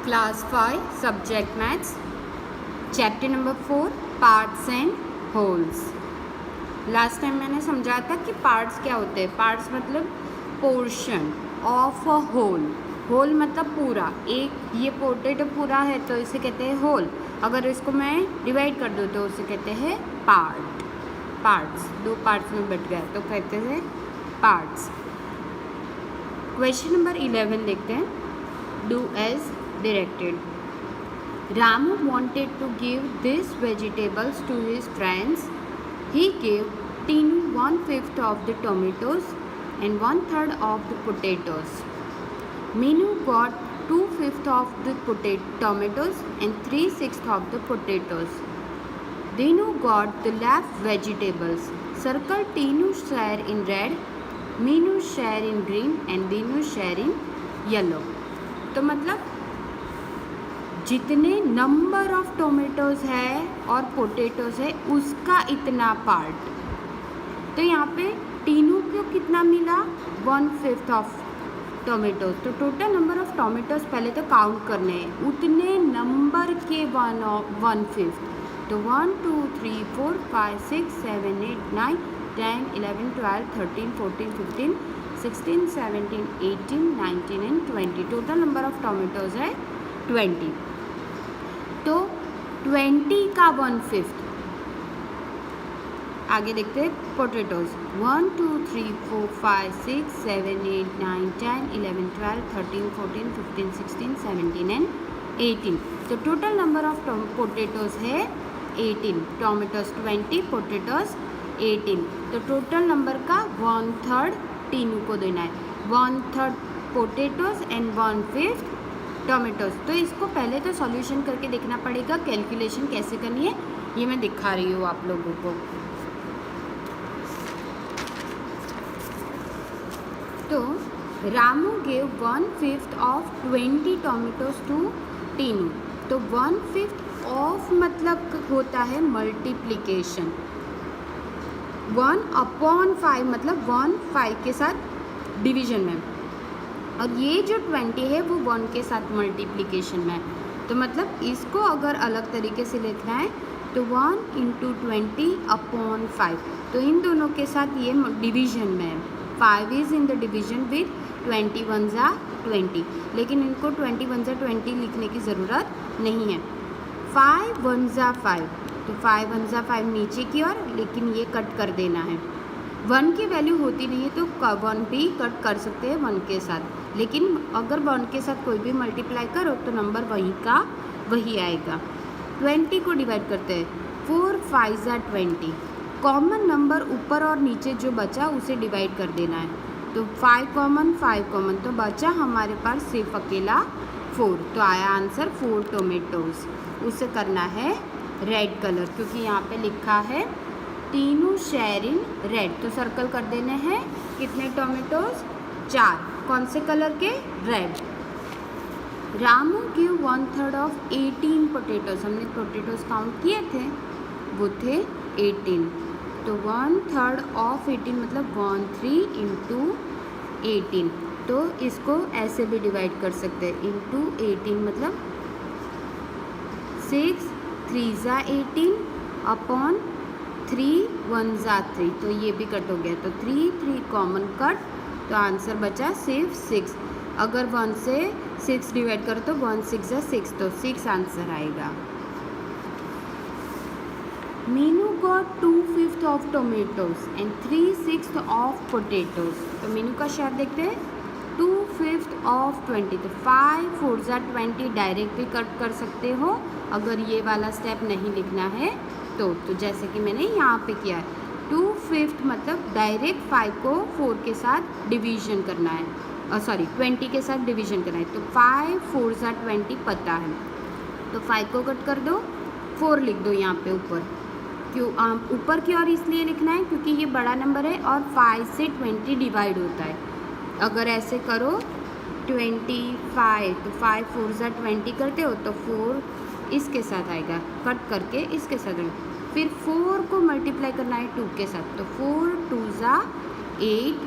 Class 5 subject maths chapter number 4 parts and holes. Last time मैंने समझाया था कि पार्ट्स क्या होते हैं। पार्ट्स मतलब portion of a whole. Whole मतलब पूरा। एक ये पोटैटो पूरा है तो इसे कहते हैं होल। अगर इसको मैं डिवाइड कर दूँ तो उसे कहते हैं पार्ट। पार्ट्स दो पार्ट्स में बट गया तो कहते हैं पार्ट्स। क्वेश्चन नंबर 11 देखते हैं। Do as directed. Ramu wanted to give these vegetables to his friends. He gave Tinu 1/5 of the tomatoes and 1/3 of the potatoes. Minu got 2/5 of the tomatoes and 3/6 of the potatoes. Dinu got the left vegetables. Circle Tinu's share in red, Minu's share in green and Dinu's share in yellow. तो मतलब जितने number of tomatoes है और potatoes है उसका इतना part. तो यहाँ पे टीनू को कितना मिला 1/5 ऑफ टोमेटोज़। तो टोटल नंबर ऑफ टोमेटोज़ पहले तो काउंट करने हैं उतने नंबर के 1/5। तो 1 2 3 4 5 6 7 8 9 10 11 12 13 14 15 16 17 18 19 and 20। Total number of tomatoes है 20। तो 20 का 1/5। आगे देखते हैं पोटैटोज़ 1 2 3 4 5 6 7 8 9 10 11 12 13 14 15 16 17 एंड 18। तो टोटल नंबर ऑफ पोटैटोज़ है 18। Tomatoes 20, potatoes 18। तो टोटल नंबर का 1/3 टीनू को देना है। 1/3 पोटैटोज़ एंड 1/5 टोमेटोज़। तो इसको पहले तो सॉल्यूशन करके देखना पड़ेगा। कैलकुलेशन कैसे करनी है ये मैं दिखा रही हूँ आप लोगों को। तो Ramu gave 1/5 of 20 tomatoes to Tinu. तो 1/5 ऑफ मतलब होता है मल्टीप्लिकेशन। 1/5 मतलब 1/5 के साथ डिवीजन में, और ये जो 20 है वो 1 के साथ मल्टीप्लिकेशन में है। तो मतलब इसको अगर अलग तरीके से लिखना है तो 1 × 20/5। तो इन दोनों के साथ ये डिवीजन में है। 5 is in the division with 20 1s are 20, लेकिन इनको 20 1s are 20 लिखने की ज़रूरत नहीं है। 5 1s are 5, तो 5 1s are 5 नीचे की ओर, लेकिन ये कट कर देना है। 1 की वैल्यू होती नहीं है तो 1 भी कट कर सकते हैं 1 के साथ, लेकिन अगर 1 के साथ कोई भी मल्टीप्लाई करो तो नंबर वही का वही आएगा। 20 को डिवाइड करते हैं 4 5s are 20। कॉमन नंबर ऊपर और नीचे जो बचा उसे डिवाइड कर देना है। तो 5 कॉमन तो बचा हमारे पास सिर्फ अकेला 4। तो आया आंसर 4 टोमेटोज़। उसे करना है रेड कलर, क्योंकि यहाँ पे लिखा है तीनों शेयर इन रेड। तो सर्कल कर देने हैं कितने टोमेटोज़ 4। कौन से कलर के? Red. Ramu give 1/3 of 18 potatoes. हमने पोटैटोज़ काउंट किए थे, वो थे 18। तो 1/3 ऑफ 18 मतलब 1/3 × 18। तो इसको ऐसे भी डिवाइड कर सकते हैं इंटू 18 मतलब 6 3s are 18 upon 3 1s are 3। तो ये भी कट हो गया, तो 3 3 कॉमन कट, तो आंसर बचा सिर्फ 6। अगर 1 से 6 डिवाइड करो तो 1 6 are 6, तो 6 आंसर आएगा। Meenu got 2/5 of tomatoes and 3/6 of potatoes. तो मीनू का शेयर देखते हैं 2/5 ऑफ 20। तो 5 4s are 20 डायरेक्ट भी कट कर सकते हो अगर ये वाला स्टेप नहीं लिखना है तो जैसे कि मैंने यहाँ पे किया है। 2/5 मतलब डायरेक्ट 5 को 4 के साथ डिवीजन करना है, 20 के साथ डिवीजन करना है। तो 5 4s are 20 पता है, तो 5 को कट कर दो, 4 लिख दो यहाँ पे ऊपर। क्यों ऊपर की ओर इसलिए लिखना है क्योंकि ये बड़ा नंबर है और 5 से 20 डिवाइड होता है। अगर ऐसे करो 25, तो 5 4s are 20 करते हो तो 4 इसके साथ आएगा, कट करके इसके साथ। फिर 4 को मल्टीप्लाई करना है 2 के साथ, तो 4 2s are 8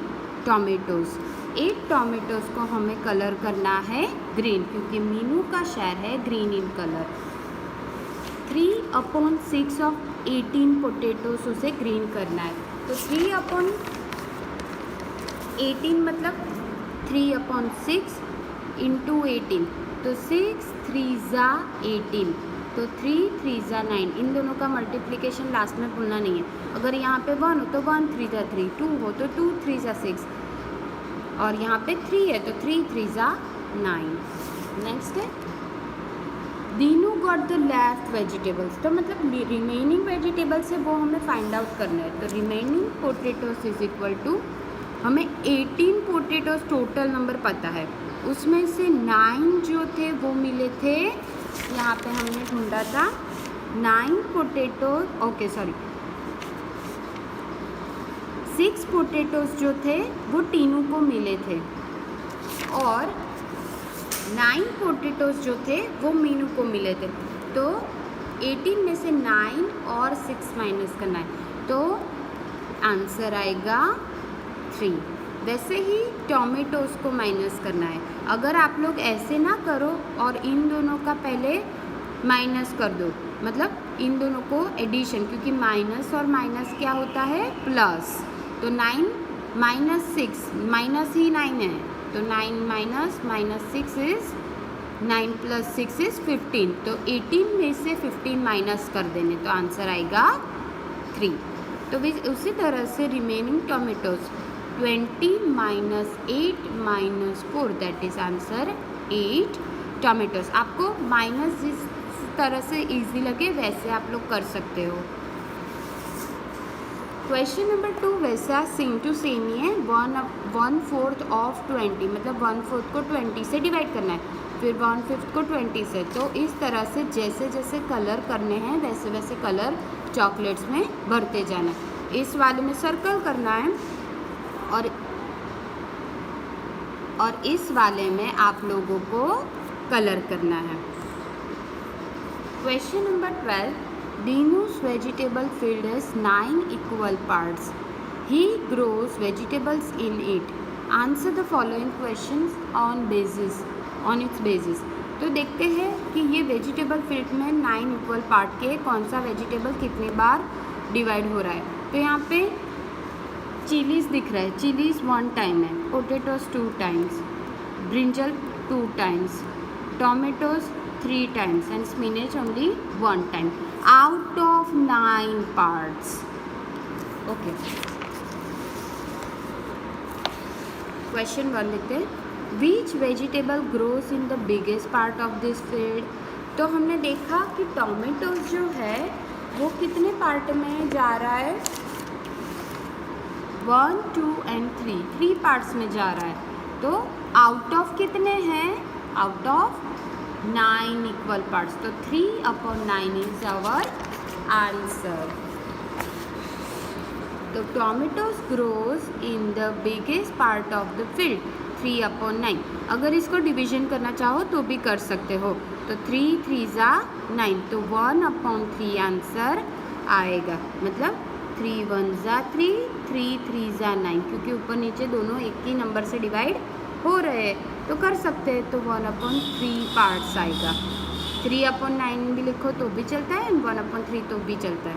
टोमेटोज़। 8 टोमेटोज़ को हमें कलर करना है ग्रीन, क्योंकि मीनू का शेयर है green in colour. 3/6 of 18 potatoes उसे ग्रीन करना है। तो 3/18 मतलब 3/6 इंटू 18, तो 6 3 ज़ा 18, तो 3 3 ज़ा 9। इन दोनों का मल्टीप्लिकेशन लास्ट में भूलना नहीं है। अगर यहाँ पे 1 हो तो 1 3 ज़ा 3, 2 हो तो 2 3 ज़ा 6, और यहाँ पे 3 है तो 3 3 ज़ा 9। नेक्स्ट है Dinu got the left vegetables, तो मतलब रिमेनिंग वेजिटेबल्स है वो हमें फाइंड आउट करना है। तो remaining potatoes is equal to, हमें 18 पोटैटोस टोटल नंबर पता है, उसमें से 9 जो थे वो मिले थे, यहाँ पे हमने ढूंढा था 9 पोटैटोस, ओके सॉरी 6 पोटैटोस जो थे वो टीनू को मिले थे, और 9 पोटैटोस जो थे वो मीनू को मिले थे। तो 18 में से 9 और 6 माइनस करना है, तो आंसर आएगा 3। वैसे ही टोमेटोज़ को माइनस करना है। अगर आप लोग ऐसे ना करो और इन दोनों का पहले माइनस कर दो, मतलब इन दोनों को एडिशन, क्योंकि माइनस और माइनस क्या होता है प्लस, तो 9 माइनस 6, माइनस ही 9 है, तो 9 माइनस -6 इज़ 9 + 6 इज़ 15, तो 18 में से 15 माइनस कर देने, तो आंसर आएगा 3। तो उसी तरह से remaining tomatoes 20 - 8 - 4, that is answer 8 tomatoes. आपको माइनस जिस तरह से इजी लगे वैसे आप लोग कर सकते हो। क्वेश्चन नंबर 2 वैसा सेम टू सेम ही है। 1/4 ऑफ 20, मतलब 1/4 को 20 से डिवाइड करना है, फिर 1/5 को 20 से। तो इस तरह से जैसे जैसे कलर करने हैं वैसे वैसे कलर चॉकलेट्स में भरते जाना है। इस वाले में सर्कल करना है, और इस वाले में आप लोगों को कलर करना है। Question number 12, Dinu's vegetable field has 9 equal parts. He grows vegetables in it. Answer the following questions on its basis. तो देखते हैं कि ये वेजिटेबल फील्ड में 9 इक्वल पार्ट के कौन सा वेजिटेबल कितने बार डिवाइड हो रहा है। तो यहाँ पे चिलीज़ दिख रहा है, चिलीज़ 1 टाइम है, potatoes 2 times, brinjal 2 times, tomatoes 3 times and spinach only 1 time out of 9 parts. Okay. Question 1 लिखते हैं, which vegetable grows in the biggest part of this field? तो हमने देखा कि टोमेटोज जो है वो कितने पार्ट में जा रहा है, 1 2 and 3 पार्ट्स में जा रहा है। तो आउट ऑफ कितने हैं, आउट ऑफ 9 इक्वल पार्ट्स, तो 3/9 इज आवर आंसर। तो tomatoes grows in the biggest part of the field 3/9। अगर इसको डिवीजन करना चाहो तो भी कर सकते हो, तो 3 3 ज़ा 9, तो 1/3 आंसर आएगा, मतलब 3 1 ज़ा 3, 3 3 ज़ा 9, क्योंकि ऊपर नीचे दोनों एक ही नंबर से डिवाइड हो रहे हैं तो कर सकते हैं। तो 1/3 पार्ट्स आएगा। 3/9 भी लिखो तो भी चलता है, 1/3 तो भी चलता है।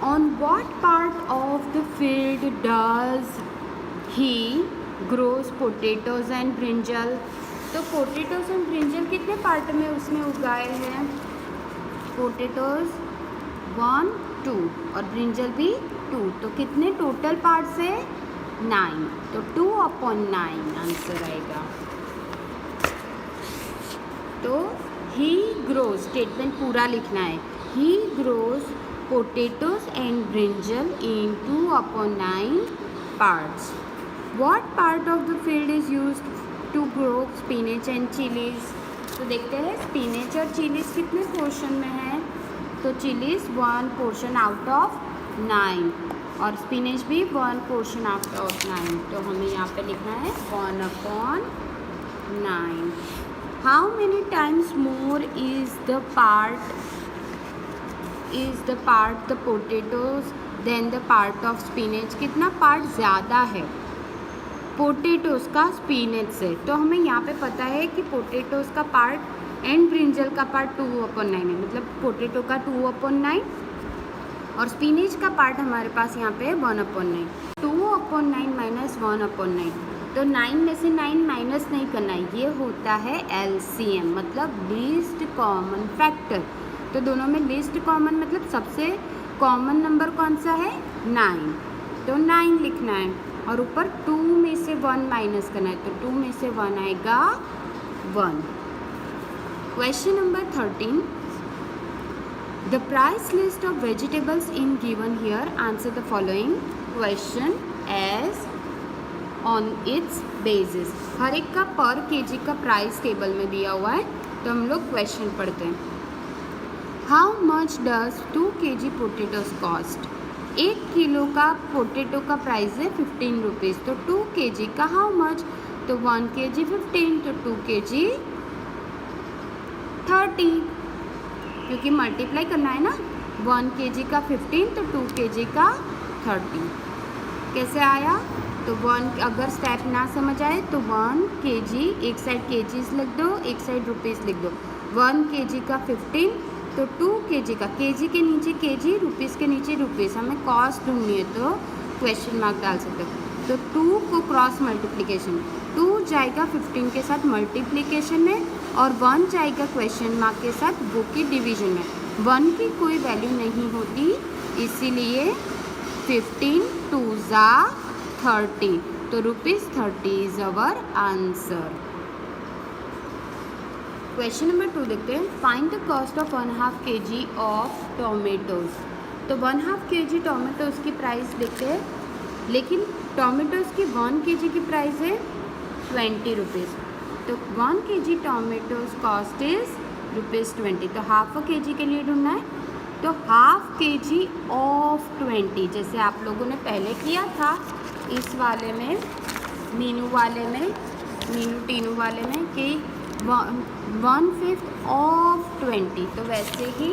On what part of the field does he grows potatoes and brinjal? तो पोटैटोज एंड ब्रिंजल कितने पार्ट में उसने उगाए हैं, पोटैटोज 1 2 और ब्रिंजल भी 2, तो कितने टोटल पार्ट्स है 9, तो 2/9 आंसर आएगा। तो ही ग्रोज, स्टेटमेंट पूरा लिखना है, he grows potatoes and brinjal in 2/9 parts. What part of the field is used to grow spinach and chillies? तो देखते हैं स्पिनच और चिलीज कितने पोर्शन में है, तो चिलीज 1 पोर्शन आउट ऑफ 9 और स्पिनच भी 1 पोर्शन आउट ऑफ 9, तो हमें यहाँ पे लिखना है 1/9। How many times more is the part the potatoes then the part of spinach? कितना पार्ट ज़्यादा है पोटेटोज़ का स्पिनेच से। तो हमें यहाँ पे पता है कि पोटेटोज़ का पार्ट एंड ब्रिंजल का पार्ट 2/9 है, मतलब पोटेटो का 2/9 और स्पिनेच का पार्ट हमारे पास यहाँ पे है 1/9। 2/9 माइनस 1/9, तो 9 में से 9 माइनस नहीं करना है, ये होता है LCM मतलब लीस्ट कॉमन फैक्टर। तो दोनों में लीस्ट कॉमन मतलब सबसे कॉमन नंबर कौन सा है, 9, तो 9 लिखना है और ऊपर 2 में से 1 माइनस करना है, तो 2 में से 1 आएगा 1। Question number 13, the price list of vegetables in given here, answer the following question as on its basis. हर एक का पर केजी का प्राइस टेबल में दिया हुआ है, तो हम लोग क्वेश्चन पढ़ते हैं। How much does 2 kg potatoes cost? 1 kilo का पोटेटो का प्राइस है 15 रुपीज़, तो 2 kg का हाउ मच, तो 1 kg 15, तो 2 kg 30, क्योंकि मल्टीप्लाई करना है ना, 1 kg का 15 तो 2 kg का 30। कैसे आया, तो 1 अगर स्टेप ना समझ आए तो 1 kg, एक साइड केजीज लिख दो, एक साइड रुपीज़ लिख दो। 1 kg का 15 तो 2 kg का, केजी के नीचे केजी, रुपीज़ के नीचे रुपीज़, हमें कॉस्ट ढूंढनी है तो क्वेश्चन मार्क डाल सकते हो। तो 2 को क्रॉस मल्टीप्लिकेशन, 2 जाएगा 15 के साथ मल्टीप्लिकेशन में और 1 जाएगा क्वेश्चन मार्क के साथ वो की डिवीजन में। 1 की कोई वैल्यू नहीं होती, इसीलिए 15 2 जा 30, तो ₹30 is our answer. Question number 2 देखते हैं। Find the cost of 1/2 kg of tomatoes. तो 1/2 kg टोमेटोज़ की प्राइस देखते हैं, लेकिन टोमेटोज़ की 1 kg की प्राइस है 20 रुपीज़, तो 1 kg टोमेटोज़ कॉस्ट इज़ ₹20, तो हाफ अ kg के लिए ढूंढना है, तो हाफ kg ऑफ 20, जैसे आप लोगों ने पहले किया था इस वाले में, मीनू वाले में, मीनू टीनू वाले में कि 1/5 ऑफ 20, तो वैसे ही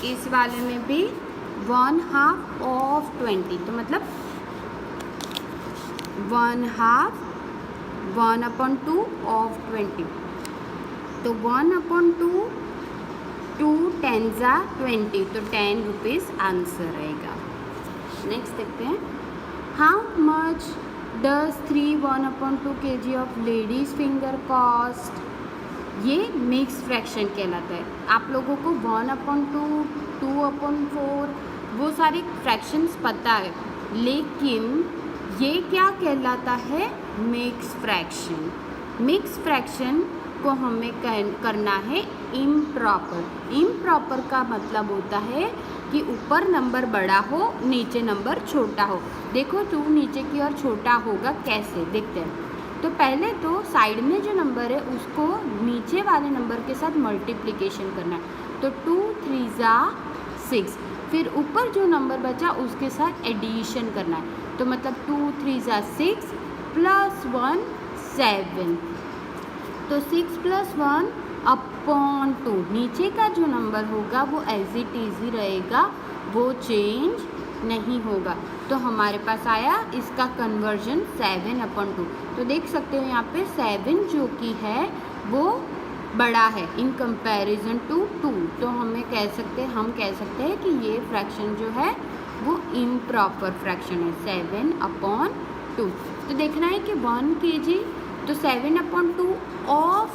इस वाले में भी 1/2 ऑफ 20, तो मतलब 1/2 1/2 ऑफ 20, तो 1/2 2 10 जा 20, तो 10 रुपीज़ आंसर रहेगा। नेक्स्ट देखते हैं। How much does 3 1/2 kg of ladies finger cost? ये मिक्स फ्रैक्शन कहलाता है। आप लोगों को 1/2 2/4 वो सारे फ्रैक्शंस पता है, लेकिन ये क्या कहलाता है, मिक्स फ्रैक्शन। मिक्स फ्रैक्शन को हमें करना है इम्प्रॉपर। इम्प्रॉपर का मतलब होता है कि ऊपर नंबर बड़ा हो, नीचे नंबर छोटा हो। देखो 2 नीचे की ओर छोटा होगा, कैसे देखते हैं। तो पहले तो साइड में जो नंबर है उसको नीचे वाले नंबर के साथ मल्टीप्लिकेशन करना है, तो 2 3 जा 6, फिर ऊपर जो नंबर बचा उसके साथ एडिशन करना है, तो मतलब 2 3 जा 6 प्लस 1 7, तो 6 + 1/2, नीचे का जो नंबर होगा वो एज इट इज़ ही रहेगा, वो चेंज नहीं होगा। तो हमारे पास आया इसका कन्वर्जन 7/2, तो देख सकते हो यहाँ पे 7 जो कि है वो बड़ा है इन कंपैरिजन टू 2, तो हम कह सकते हैं कि ये फ्रैक्शन जो है वो इम्प्रॉपर फ्रैक्शन है 7/2। तो देखना है कि 1 kg, तो 7/2 ऑफ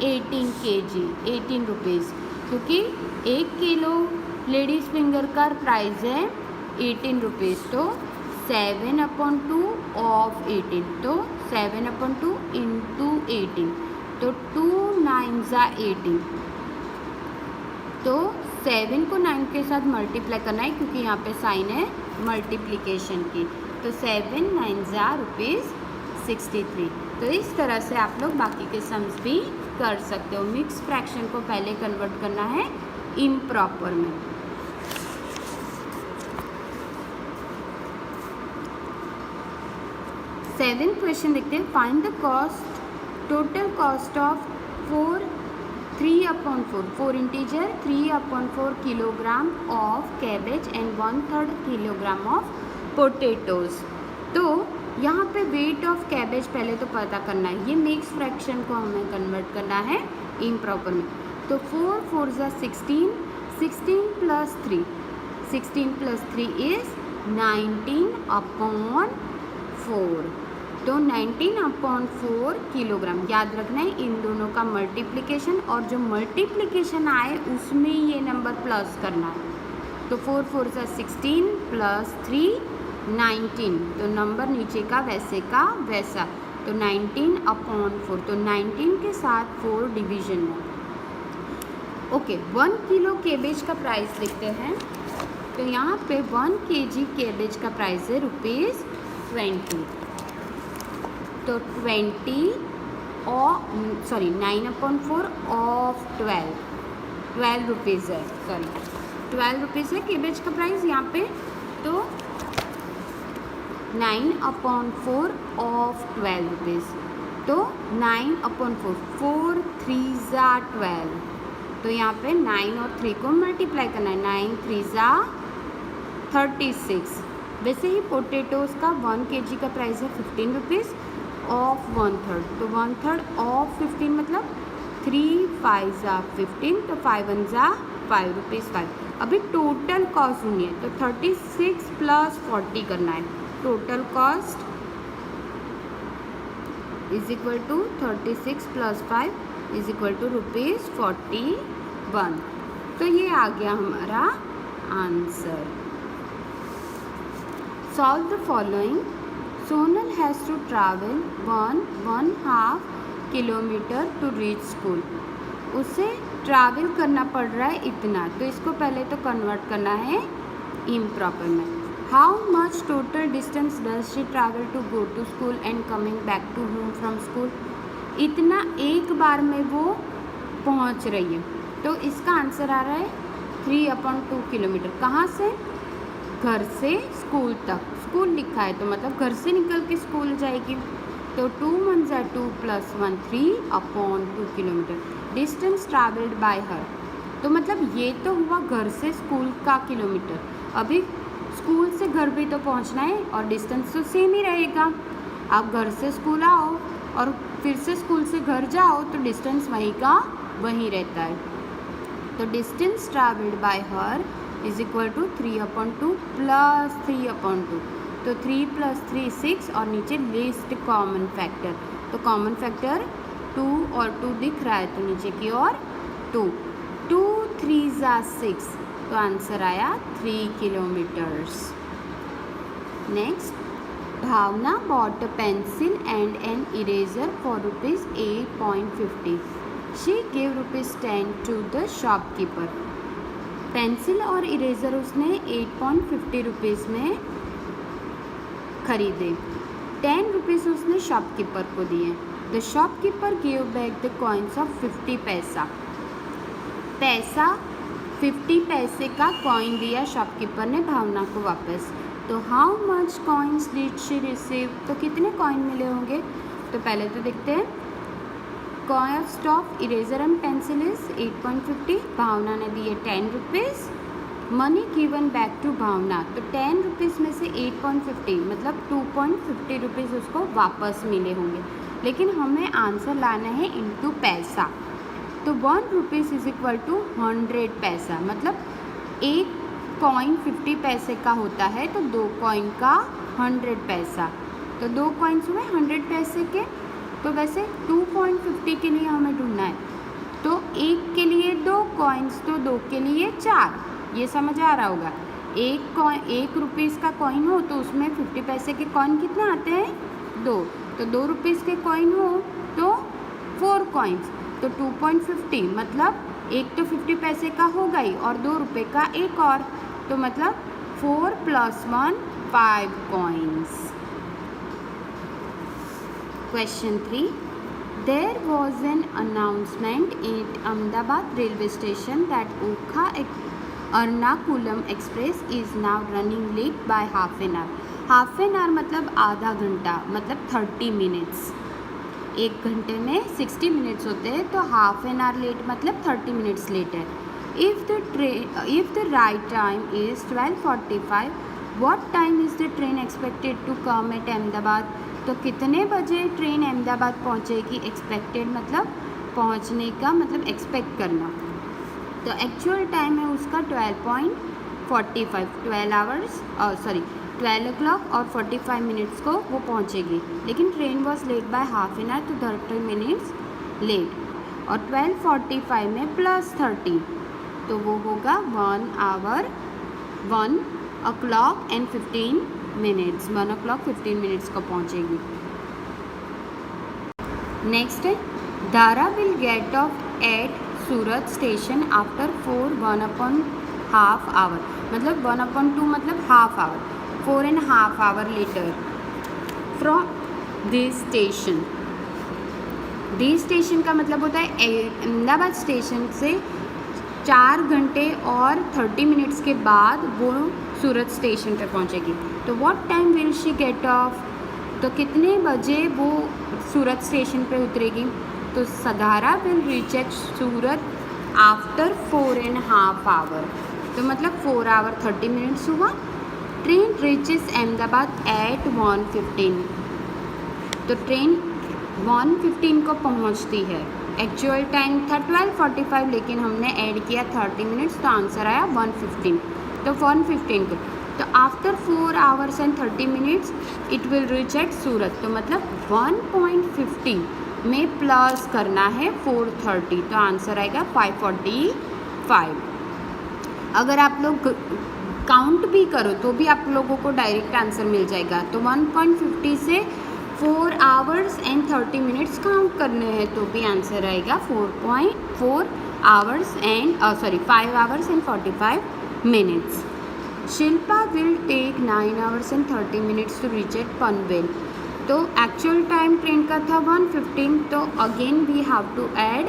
18 kg 18 रुपीज़, क्योंकि 1 किलो लेडीज़ फिंगर का प्राइस है 18 रुपीज़, तो 7/2 ऑफ 18, तो 7/2 इंटू 18, तो 2 9 जा 18, तो 7 को 9 के साथ मल्टीप्लाई करना है क्योंकि यहाँ पे साइन है मल्टीप्लिकेशन की, तो 7 9 जा ₹63। तो इस तरह से आप लोग बाकी के सम्स भी कर सकते हो। मिक्स फ्रैक्शन को पहले कन्वर्ट करना है इम्प्रॉपर में। सेवेंथ क्वेश्चन देखते हैं। Find the cost, total cost of 4 3/4 4 integer 3/4 kilogram of cabbage and 1/3 kilogram of potatoes. तो यहाँ पे वेट ऑफ कैबेज पहले तो पता करना है, ये मिक्स फ्रैक्शन को हमें कन्वर्ट करना है इम्प्रॉपर में। तो 4 4 ज़ा 16, 16 प्लस 3, 16 प्लस 3 इज़ 19/4। तो 19/4 किलोग्राम। याद रखना है इन दोनों का मल्टीप्लिकेशन, और जो मल्टीप्लिकेशन आए उसमें ये नंबर प्लस करना है। तो 4 4 ज़ा 16 प्लस 3 19, तो नंबर नीचे का वैसे का वैसा, तो 19/4। तो 19 के साथ 4 डिवीजन में। ओके, 1 किलो केबेज का प्राइस लिखते हैं। तो यहाँ पे 1 kg केबेज का प्राइस है ₹20। तो 9/4 ऑफ 12 रुपीज़ है, सॉरी 12 रुपीज़ है केबेज का प्राइस यहाँ पे। तो 9/4 ऑफ 12 रुपीज़, तो 9/4, 4 3 ज़ा 12। तो यहाँ पे 9 और 3 को मल्टीप्लाई करना है, 9 3 ज़ा 36। वैसे ही पोटैटोज़ का 1 kg का प्राइस है 15 रुपीज़ ऑफ 1/3। तो 1/3 ऑफ 15 मतलब 3 5 ज़ा 15, तो 5 1 ज़ा 5 रुपीज़ 5। अभी टोटल कॉस्ट होनी है, तो 36 प्लस 40 करना है। Total cost is equal to 36 plus 5 is equal to ₹41। तो ये आ गया हमारा answer. Solve the following. Sonal has to travel 1.5 kilometre to reach school. उसे ट्रैवल करना पड़ रहा है इतना, तो इसको पहले तो कन्वर्ट करना है इम्प्रॉपर में। How much total distance does she travel to go to school and coming back to home from school. इतना एक बार में वो पहुंच रही है, तो इसका आंसर आ रहा है 3/2 किलोमीटर। कहाँ से? घर से स्कूल तक। स्कूल लिखा है तो मतलब घर से निकल के स्कूल जाएगी। तो 2 1 ज़ा 2 plus 1 3/2 kilometre. Distance travelled by हर, तो मतलब ये तो हुआ घर से स्कूल का किलोमीटर। अभी स्कूल से घर भी तो पहुंचना है और डिस्टेंस तो सेम ही रहेगा। आप घर से स्कूल आओ और फिर से स्कूल से घर जाओ तो डिस्टेंस वहीं का वहीं रहता है। तो distance travelled by her is equal to 3/2 plus 3/2। तो 3 प्लस 3 6, और नीचे लीस्ट कॉमन फैक्टर। तो कॉमन फैक्टर 2 और 2 दिख रहा है, तो नीचे की ओर 2 2 3 ज़ा 6, तो आंसर आया 3 kilometres. Next, Bhavna bought a pencil and an eraser for ₹8.50। She give ₹10 to the shopkeeper. Pencil और इरेज़र उसने 8.50 रुपीज़ में खरीदे। 10 रुपीज़ उसने शॉपकीपर को दिए। The shopkeeper give back the coins of 50 पैसा। 50 पैसे का कॉइन दिया शॉपकीपर ने भावना को वापस। तो how much coins did she receive, तो कितने कॉइन मिले होंगे। तो पहले तो देखते हैं। Cost of eraser and pencil is 8.50। Bhavna ने दिए 10 rupees. Money given back to Bhavna, तो 10 रुपीज़ में से 8.50 मतलब 2.50 रुपीज़ उसको वापस मिले होंगे। लेकिन हमें आंसर लाना है इनटू पैसा। तो 1 रुपीज़ इज इक्वल टू 100 पैसा, मतलब एक कॉइन 50 पैसे का होता है तो 2 कॉइन का 100 पैसा। तो 2 कॉइन्स हुए 100 पैसे के। तो वैसे 2.50 के लिए हमें ढूंढना है, तो एक के लिए 2 कॉइन्स, तो 2 के लिए 4। ये समझ आ रहा होगा। एक रुपीज़ का कॉइन हो तो उसमें 50 पैसे के कॉइन कितने आते हैं? 2। तो 2 रुपीज़ के कॉइन हो तो 4 कॉइन्स, तो 2.50 मतलब एक तो 50 पैसे का होगा ही और 2 रुपये का एक और, तो मतलब 4 + 1 5 coins. Question 3. There was an announcement at Ahmedabad railway station that Okha Ernakulam Express is now running late by half an hour. Half an our मतलब आधा घंटा, मतलब 30 मिनट्स। 1 घंटे में 60 मिनट्स होते हैं, तो हाफ एन आवर लेट मतलब 30 मिनट्स लेट है। If the right time is 12:45, what time is the train expected to come at Ahmedabad. तो कितने बजे ट्रेन अहमदाबाद पहुँचेगी। एक्सपेक्टेड मतलब पहुँचने का मतलब एक्सपेक्ट करना। तो एक्चुअल टाइम है उसका 12:45, 12 o'clock और 45 मिनट्स को वो पहुँचेगी, लेकिन train was late by half an hour तो 30 मिनट्स लेट। और 12:45 में +30 तो वो होगा 1 hour 1 o'clock and 15 minutes, 1 o'clock 15 minutes को पहुँचेगी। नेक्स्ट है Dara will get off at Surat station after 1.5 hour, मतलब 1/2 मतलब half hour, 4.5 hour later from this station. This station का मतलब होता है अहमदाबाद स्टेशन से 4 घंटे और 30 मिनट्स के बाद वो सूरत स्टेशन पे पहुंचेगी। तो what time will she get off, तो कितने बजे वो सूरत स्टेशन पे उतरेगी। तो सधारा will reach at Surat after 4.5 hour, तो मतलब 4 hour 30 मिनट्स हुआ। ट्रेन रीचेस अहमदाबाद एट 1:15, तो ट्रेन 1:15 को पहुंचती है। एक्चुअल टाइम था 12:45, लेकिन हमने ऐड किया 30 मिनट्स, तो आंसर आया 1:15। तो 1:15 को, तो after 4 hours and 30 minutes it will reach at Surat, तो मतलब 1.50 में प्लस करना है 4:30, तो आंसर आएगा 5:45। अगर आप लोग काउंट भी करो तो भी आप लोगों को डायरेक्ट आंसर मिल जाएगा। तो 1.50 से 4 hours and 30 minutes काउंट करने हैं तो भी आंसर आएगा 5 hours and 45 minutes। Shilpa will take 9 hours and 30 minutes to reach at Panvel. तो एक्चुअल टाइम ट्रेन का था 1:15, तो again we have to add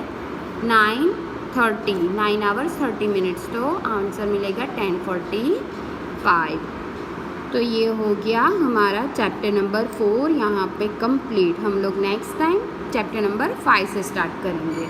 9 hours 30 minutes, तो आंसर मिलेगा 10:45। तो ये हो गया हमारा चैप्टर नंबर 4 यहाँ पे कंप्लीट। हम लोग नेक्स्ट टाइम चैप्टर नंबर 5 से स्टार्ट करेंगे।